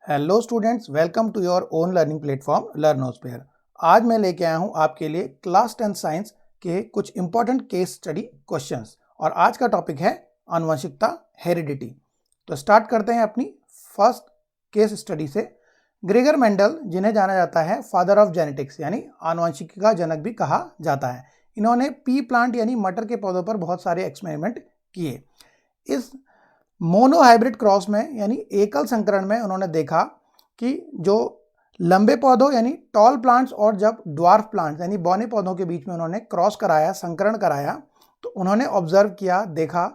Hello students, welcome to your own learning platform Learnosphere. आज मैं लेके आया हूँ आपके लिए क्लास 10 साइंस के कुछ इंपॉर्टेंट केस स्टडी क्वेश्चंस और आज का टॉपिक है आनुवंशिकता, हेरिडिटी। तो स्टार्ट करते हैं अपनी फर्स्ट केस स्टडी से। ग्रेगर मेंडल, जिन्हें जाना जाता है फादर ऑफ जेनेटिक्स यानी आनुवंशिकी का जनक भी कहा जाता है, इन्होंने पी प्लांट यानी मटर के पौधों पर बहुत सारे एक्सपेरिमेंट किए। इस मोनो हाइब्रिड क्रॉस में यानी एकल संकरण में उन्होंने देखा कि जो लंबे पौधों यानी टॉल प्लांट्स और जब ड्वार्फ प्लांट्स यानी बौने पौधों के बीच में उन्होंने क्रॉस कराया, संकरण कराया, तो उन्होंने ऑब्जर्व किया, देखा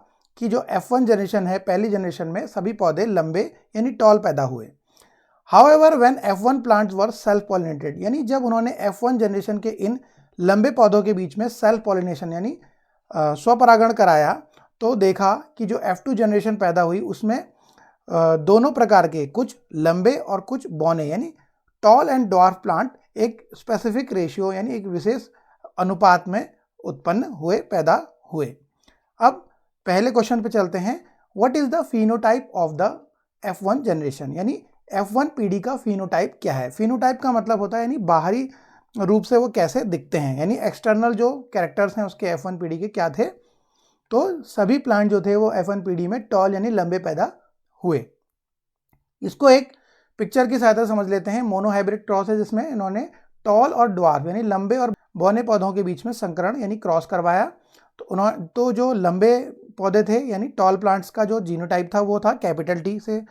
कि जो F1 जनरेशन है, पहली जनरेशन में सभी पौधे लंबे यानी टॉल पैदा हुए। However when F1 plants were self pollinated, यानी जब उन्होंने F1 जनरेशन के इन लंबे पौधों के बीच में सेल्फ पॉलिनेशन यानी स्वपरागण कराया, तो देखा कि जो F2 जनरेशन पैदा हुई उसमें दोनों प्रकार के, कुछ लंबे और कुछ बौने यानी टॉल एंड ड्वार्फ प्लांट एक स्पेसिफिक रेशियो यानी एक विशेष अनुपात में उत्पन्न हुए, पैदा हुए। अब पहले क्वेश्चन पे चलते हैं। What is the phenotype of the F1 generation, यानी F1 पीढ़ी का फिनोटाइप क्या है। फिनोटाइप का मतलब होता है यानी बाहरी रूप से वो कैसे दिखते हैं, यानी एक्सटर्नल जो कैरेक्टर्स हैं उसके F1 पीढ़ी के क्या थे। तो सभी प्लांट जो थे वो F1 पीढ़ी में टॉल यानी लंबे पैदा हुए। इसको एक पिक्चर की सहायता समझ लेते हैं। मोनो हाइब्रिड क्रॉस है जिसमें इन्होंने टॉल और ड्वार्फ यानी लंबे और बौने पौधों के बीच में संकरण यानी क्रॉस करवाया। तो जो लंबे पौधे थे यानी टॉल प्लांट्स का जो जीनोटाइप था वो था कैपिटल T से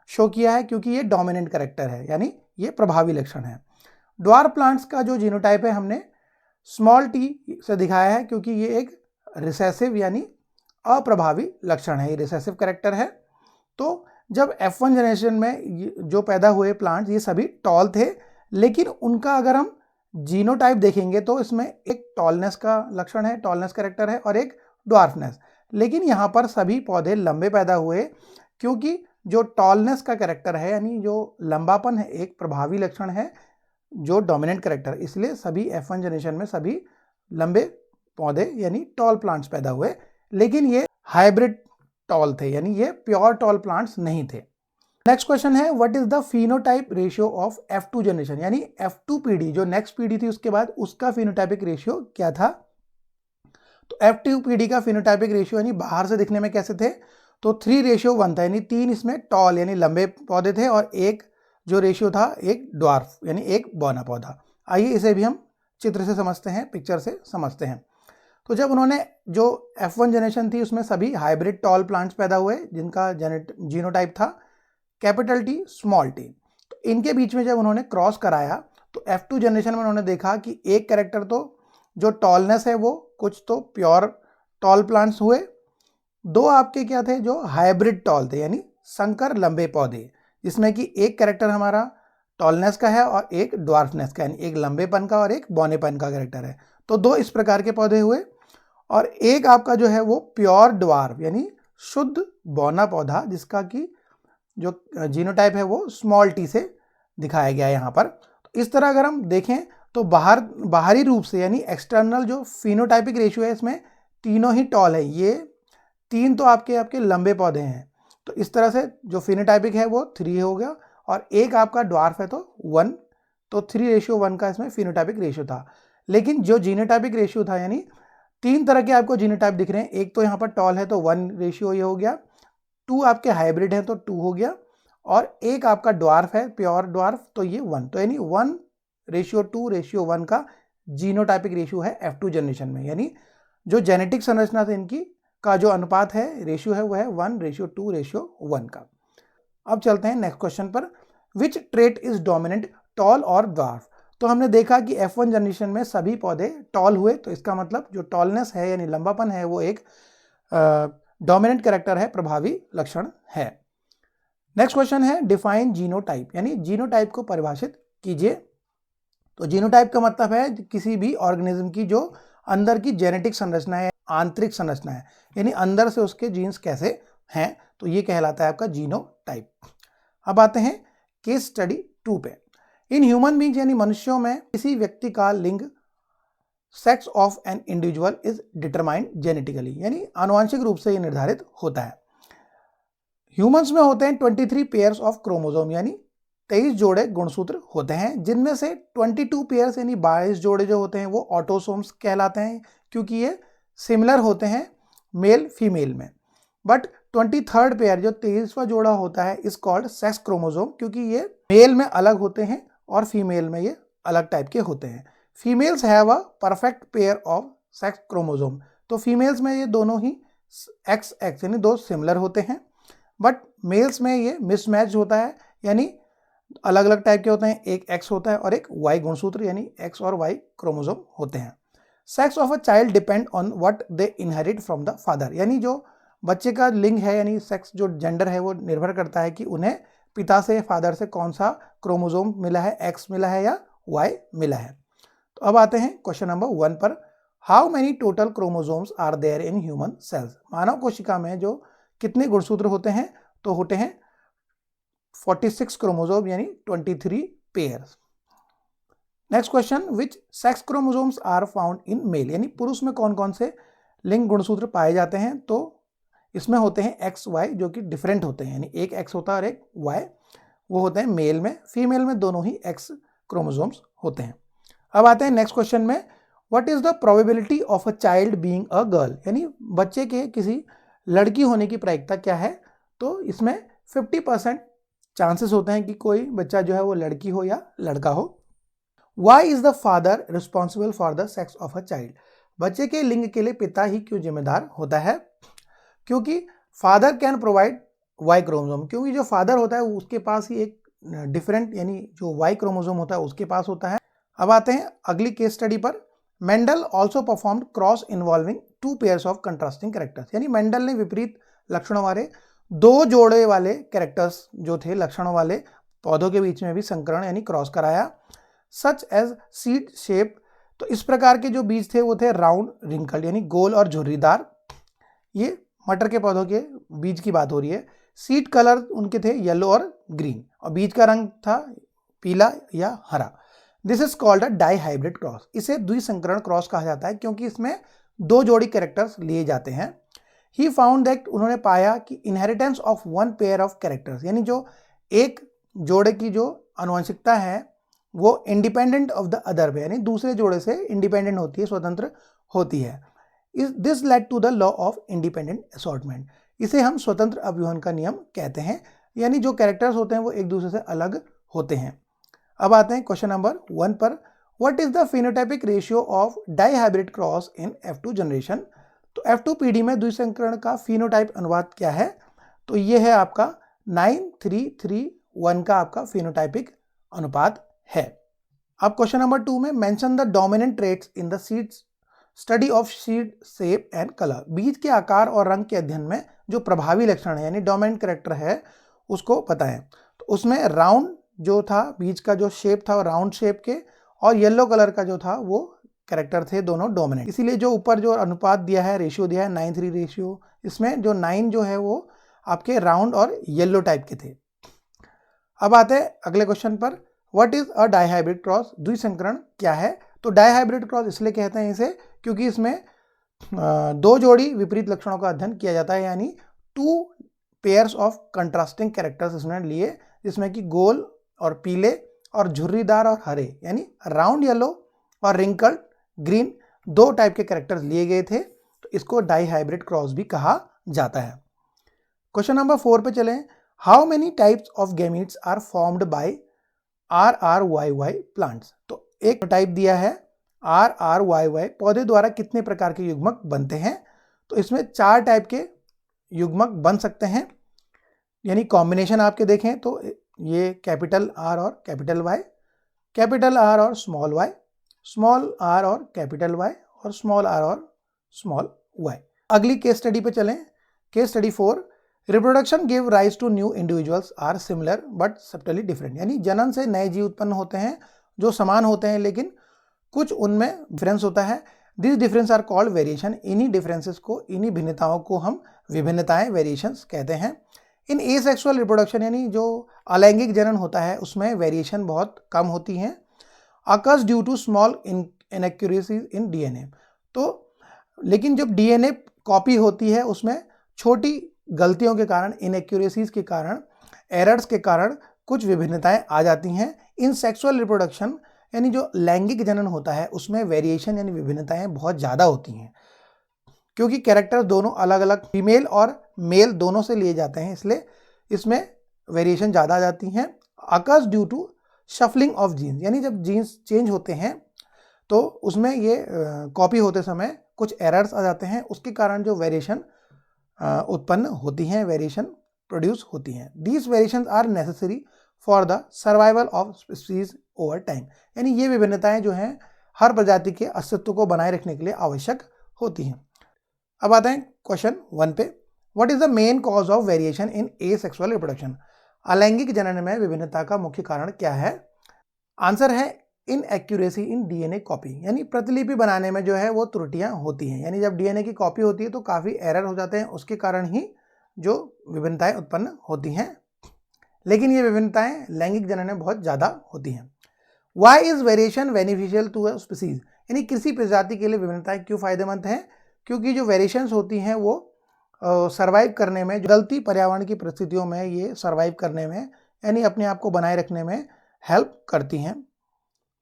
शो किया है क्योंकि ये डोमिनेंट कैरेक्टर है यानी ये प्रभावी लक्षण है। ड्वार्फ प्लांट्स का जो जीनोटाइप है हमने स्मॉल t से दिखाया है क्योंकि ये एक रिसेसिव यानी अप्रभावी लक्षण है, ये रिसेसिव कैरेक्टर है। तो जब F1 जनरेशन में जो पैदा हुए प्लांट्स ये सभी टॉल थे, लेकिन उनका अगर हम जीनोटाइप देखेंगे तो इसमें एक टॉलनेस का लक्षण है, टॉलनेस कैरेक्टर है, और एक ड्वार्फनेस। लेकिन यहाँ पर सभी पौधे लंबे पैदा हुए क्योंकि जो टॉलनेस का कैरेक्टर है यानी जो लंबापन है एक प्रभावी लक्षण है, जो डोमिनेंट कैरेक्टर, इसलिए सभी F1 जनरेशन में सभी लंबे पौधे यानी टॉल प्लांट्स पैदा हुए। लेकिन ये हाइब्रिड टॉल थे यानी ये प्योर टॉल प्लांट्स नहीं थे। नेक्स्ट क्वेश्चन है, what is the phenotype ratio of F2 generation, यानी F2 पीढ़ी जो नेक्स्ट पीढ़ी थी उसके बाद उसका फिनोटाइपिक रेशियो क्या था। तो F2 पीढ़ी का फिनोटाइपिक रेशियो यानी बाहर से दिखने में कैसे थे, तो 3:1 था, यानी 3 इसमें टॉल यानी लंबे पौधे थे और एक जो रेशियो था एक ड्वार्फ यानी एक बौना पौधा। आइए इसे भी हम चित्र से समझते हैं, पिक्चर से समझते हैं। तो जब उन्होंने जो F1 जनरेशन थी उसमें सभी हाइब्रिड टॉल प्लांट्स पैदा हुए जिनका जीनोटाइप था कैपिटल T स्मॉल t। तो इनके बीच में जब उन्होंने क्रॉस कराया तो F2 जनरेशन में उन्होंने देखा कि एक कैरेक्टर तो जो टॉलनेस है वो कुछ तो प्योर टॉल प्लांट्स हुए, दो आपके क्या थे जो हाइब्रिड टॉल थे यानी संकर लंबे पौधे, जिसमें कि एक कैरेक्टर हमारा टॉलनेस का है और एक ड्वार्फनेस का यानी एक लंबेपन का और एक बौनेपन का कैरेक्टर है। तो दो इस प्रकार के पौधे हुए और एक आपका जो है वो प्योर ड्वार्फ यानी शुद्ध बौना पौधा जिसका कि जो जीनोटाइप है वो स्मॉल t से दिखाया गया है यहाँ पर। तो इस तरह अगर हम देखें तो बाहरी रूप से यानी एक्सटर्नल जो फिनोटाइपिक रेशियो है इसमें तीनों ही टॉल है, ये तीन तो आपके लंबे पौधे हैं। तो इस तरह से जो फिनोटाइपिक है वो 3 हो गया और एक आपका ड्वार्फ है तो 1, तो 3:1 का इसमें फिनोटाइपिक रेशियो था। लेकिन जो जीनोटाइपिक रेशियो था यानी 3 तरह के आपको जीनोटाइप दिख रहे हैं, एक तो यहाँ पर टॉल है तो 1 रेशियो ये हो गया, 2 आपके हाइब्रिड है तो 2 हो गया, और एक आपका ड्वार्फ है प्योर ड्वार्फ तो ये 1, तो यानी 1:2:1 का जीनोटाइपिक रेशियो है F2 जनरेशन में। यानी जो जेनेटिक संरचना से इनकी का जो अनुपात है रेशियो है वो है 1:2:1 का। अब चलते हैं नेक्स्ट क्वेश्चन पर। विच ट्रेट इज डोमिनेंट, टॉल और ड्वार्फ। तो हमने देखा कि F1 जनरेशन में सभी पौधे टॉल हुए, तो इसका मतलब जो टॉलनेस है यानी लंबापन है वो एक डोमिनेंट कैरेक्टर है, प्रभावी लक्षण है। नेक्स्ट क्वेश्चन है, डिफाइन जीनोटाइप, यानी जीनोटाइप को परिभाषित कीजिए। तो जीनोटाइप का मतलब है किसी भी ऑर्गेनिज्म की जो अंदर की जेनेटिक संरचना है, आंतरिक संरचना है, यानी अंदर से उसके जीन्स कैसे हैं, तो ये कहलाता है आपका जीनोटाइप। अब आते हैं केस स्टडी 2 पे। इन ह्यूमन बींग्स यानी मनुष्यों में किसी व्यक्ति का लिंग sex of an individual is determined genetically, यानी आनुवंशिक रूप से ये निर्धारित होता है। ह्यूमंस में होते हैं 23 पेयर्स ऑफ क्रोमोसोम, यानी 23 जोड़े गुणसूत्र होते हैं, जिनमें से 22 पेयर्स यानी 22 जोड़े जो होते हैं वो ऑटोसोम्स कहलाते हैं, क्योंकि ये सिमिलर होते हैं मेल फीमेल में। बट 23rd पेयर जो 23वां जोड़ा होता है इज कॉल्ड सेक्स क्रोमोसोम, क्योंकि ये मेल में अलग होते हैं और फीमेल में ये अलग टाइप के होते हैं। Females have a perfect pair of sex chromosome, तो फीमेल्स में ये दोनों ही एक्स एक्स यानी दो सिमिलर होते हैं, बट मेल्स में ये मिसमैच होता है, यानी अलग अलग टाइप के होते हैं, एक एक्स होता है और एक वाई गुणसूत्र यानी एक्स और वाई क्रोमोसोम होते हैं। Sex of a child depend on what they inherit from the father, यानी जो बच्चे का लिंग है यानी सेक्स जो जेंडर है वो निर्भर करता है कि उन्हें पिता से फादर से कौन सा क्रोमोसोम मिला है, एक्स मिला है या वाई मिला है। तो अब आते हैं क्वेश्चन नंबर 1 पर। How many total chromosomes are there in human cells, मानव कोशिका में जो कितने गुणसूत्र होते हैं, तो होते हैं 46 क्रोमोसोम यानी 23 pairs. Next question, which sex chromosomes are found in male, यानी पुरुष में कौन कौन से लिंग गुणसूत्र पाए जाते हैं, तो इसमें होते हैं एक्स वाई जो कि डिफरेंट होते हैं, यानी एक एक्स होता है और एक वाई, वो होते हैं मेल में। फीमेल में दोनों ही एक्स क्रोमोसोम्स होते हैं। अब आते हैं नेक्स्ट क्वेश्चन में, what is the probability of a child being a girl, यानी बच्चे के किसी लड़की होने की प्रायिकता क्या है, तो इसमें 50% चांसेस होते हैं कि कोई बच्चा जो है वो लड़की हो या लड़का हो। Why is the father responsible for the sex of a child, बच्चे के लिंग के लिए पिता ही क्यों जिम्मेदार होता है, क्योंकि father can provide Y chromosome, क्योंकि जो फादर होता है उसके पास ही एक डिफरेंट यानी जो वाई क्रोमोसोम होता है उसके पास होता है। अब आते हैं अगली केस स्टडी पर। Mendel also performed cross involving 2 pairs of contrasting characters, यानी मेंडल ने विपरीत लक्षणों वाले 2 जोड़े वाले कैरेक्टर्स जो थे लक्षणों वाले पौधों के बीच में भी संकरण यानी क्रॉस कराया। सच एज सीड शेप, तो इस प्रकार के जो बीज थे वो थे राउंड रिंकल्ड यानी गोल और झुर्रीदार, ये मटर के पौधों के बीज की बात हो रही है। सीड कलर उनके थे येलो और ग्रीन, और बीज का रंग था पीला या हरा। This is called a dihybrid cross, इसे द्विसंकरण क्रॉस कहा जाता है क्योंकि इसमें 2 जोड़ी कैरेक्टर्स लिए जाते हैं। ही फाउंड दैट, उन्होंने पाया कि inheritance of 1 pair of characters, यानी जो एक जोड़े की जो आनुवंशिकता है वो इंडिपेंडेंट ऑफ द अदर, यानी दूसरे जोड़े से इंडिपेंडेंट होती है, स्वतंत्र होती है। This led to the law of independent assortment, इसे हम स्वतंत्र अव्यूहन का नियम कहते हैं, यानी जो कैरेक्टर्स होते हैं वो एक दूसरे से अलग होते हैं। अब आते हैं क्वेश्चन नंबर 1 पर। What is the phenotypic ratio of dihybrid cross in F2 generation, तो F2 पीढ़ी में द्विसंकरण का फिनोटाइप अनुपात क्या है, तो ये है आपका 9331 का आपका फिनोटाइपिक अनुपात है। अब क्वेश्चन नंबर 2 में, mention the dominant traits in the seeds study of seed shape and colour, बीज के आकार और रंग के अध्ययन में जो प्रभावी लक्षण है यानी डोमिनेंट कैरेक्टर है उसको बताएं। तो उसमें राउंड जो था, बीज का जो शेप था राउंड शेप के, और येलो कलर का जो था वो कैरेक्टर थे दोनों डोमिनेंट, इसीलिए जो ऊपर जो अनुपात दिया है रेशियो दिया है 9:3 रेशियो, इसमें जो 9 जो है वो आपके राउंड और येलो टाइप के थे। अब आते हैं अगले क्वेश्चन पर। What is a dihybrid cross, द्विसंकरण क्या है, तो डाइहाइब्रिड क्रॉस इसलिए कहते हैं इसे क्योंकि इसमें 2 जोड़ी विपरीत लक्षणों का अध्ययन किया जाता है, यानी 2 पेयर्स ऑफ कंट्रास्टिंग कैरेक्टर्स इसमें लिए, जिसमें कि गोल और पीले और झुर्रीदार और हरे, यानी राउंड येलो और रिंकल्ड ग्रीन 2 टाइप के कैरेक्टर्स लिए गए थे, तो इसको डाइहाइब्रिड क्रॉस भी कहा जाता है। क्वेश्चन नंबर 4 पे चलें। How many types of gametes are formed by RRYY plants, तो एक टाइप दिया है RRYY, पौधे द्वारा कितने प्रकार के युग्मक बनते हैं, तो इसमें 4 टाइप के युग्मक बन सकते हैं, यानी कॉम्बिनेशन आपके देखें तो ये कैपिटल R और कैपिटल Y, कैपिटल R और स्मॉल y, स्मॉल r और कैपिटल Y, और स्मॉल r और स्मॉल y। अगली केस स्टडी पे चलें। Case study 4, reproduction give rise to new individuals are similar but subtly different, यानी जनन से नए जीव उत्पन्न होते हैं जो समान होते हैं लेकिन कुछ उनमें डिफरेंस होता है। This difference are called variation, इन्हीं डिफरेंसेस को, इन्हीं भिन्नताओं को हम विभिन्नताएं वेरिएशंस कहते हैं। इन एसेक्सुअल रिप्रोडक्शन यानी जो अलैंगिक जनन होता है उसमें वेरिएशन बहुत कम होती हैं। Occurs due to small inaccuracies in DNA, तो लेकिन जब DNA कॉपी होती है उसमें छोटी गलतियों के कारण, इनएक्यूरेसीज के कारण, एरर्स के कारण कुछ विभिन्नताएं आ जाती हैं। इन सेक्सुअल रिप्रोडक्शन यानी जो लैंगिक जनन होता है उसमें वेरिएशन यानी विभिन्नताएं बहुत ज़्यादा होती हैं, क्योंकि कैरेक्टर दोनों अलग अलग फीमेल और मेल दोनों से लिए जाते हैं, इसलिए इसमें वेरिएशन ज़्यादा आ जाती हैं। Occurs due to shuffling of genes, यानी जब जीन्स चेंज होते हैं तो उसमें ये कॉपी होते समय कुछ एरर्स आ जाते हैं, उसके कारण जो वेरिएशन उत्पन्न होती हैं, वेरिएशन प्रोड्यूस होती हैं। These variations are necessary for the survival of species over time, यानी ये विभिन्नताएं जो हैं हर प्रजाति के अस्तित्व को बनाए रखने के लिए आवश्यक होती हैं। अब आते हैं क्वेश्चन 1 पे। What is the main cause of variation in asexual reproduction? अलैंगिक जनन में विभिन्नता का मुख्य कारण क्या है? आंसर है इनएक्यूरेसी इन डीएनए कॉपी, यानी प्रतिलिपि बनाने में जो है वो त्रुटियां होती हैं, यानी जब डीएनए की कॉपी होती है तो काफ़ी एरर हो जाते हैं, उसके कारण ही जो विभिन्नताएं उत्पन्न होती हैं। लेकिन ये विभिन्नताएं लैंगिक जनन में बहुत ज़्यादा होती हैं। Why is variation beneficial to a species, यानी किसी प्रजाति के लिए विभिन्नताएं क्यों फायदेमंद हैं? क्योंकि जो वेरिएशंस होती हैं वो सर्वाइव करने में, जो गलती पर्यावरण की परिस्थितियों में ये सर्वाइव करने में यानी अपने आप को बनाए रखने में हेल्प करती हैं।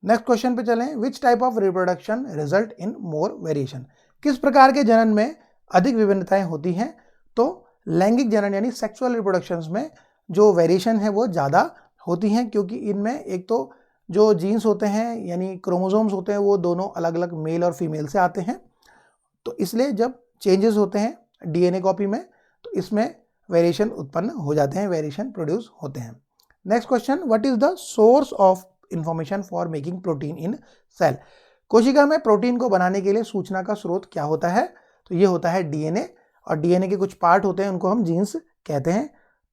नेक्स्ट क्वेश्चन पे चलें। Which type of reproduction result in more variation, किस प्रकार के जनन में अधिक विभिन्नताएं होती हैं? तो लैंगिक जनन यानी सेक्सुअल रिप्रोडक्शंस में जो वेरिएशन है वो ज़्यादा होती हैं, क्योंकि इनमें एक तो जो जीन्स होते हैं यानी क्रोमोसोम्स होते हैं वो दोनों अलग अलग मेल और फीमेल से आते हैं, तो इसलिए जब चेंजेस होते हैं डीएनए कॉपी में तो इसमें वेरिएशन उत्पन्न हो जाते हैं, वेरिएशन प्रोड्यूस होते हैं। Next question, what is the source of information for making protein in cell? कोशिका में प्रोटीन को बनाने के लिए सूचना का स्रोत क्या होता है? तो ये होता है डीएनए, और डीएनए के कुछ पार्ट होते हैं उनको हम जीन्स कहते हैं।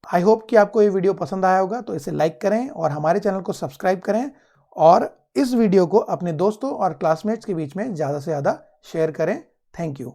आई होप कि आपको ये वीडियो पसंद आया होगा, तो इसे लाइक करें और हमारे चैनल को सब्सक्राइब करें, और इस वीडियो को अपने दोस्तों और क्लासमेट्स के बीच में ज़्यादा से ज़्यादा शेयर करें। Thank you.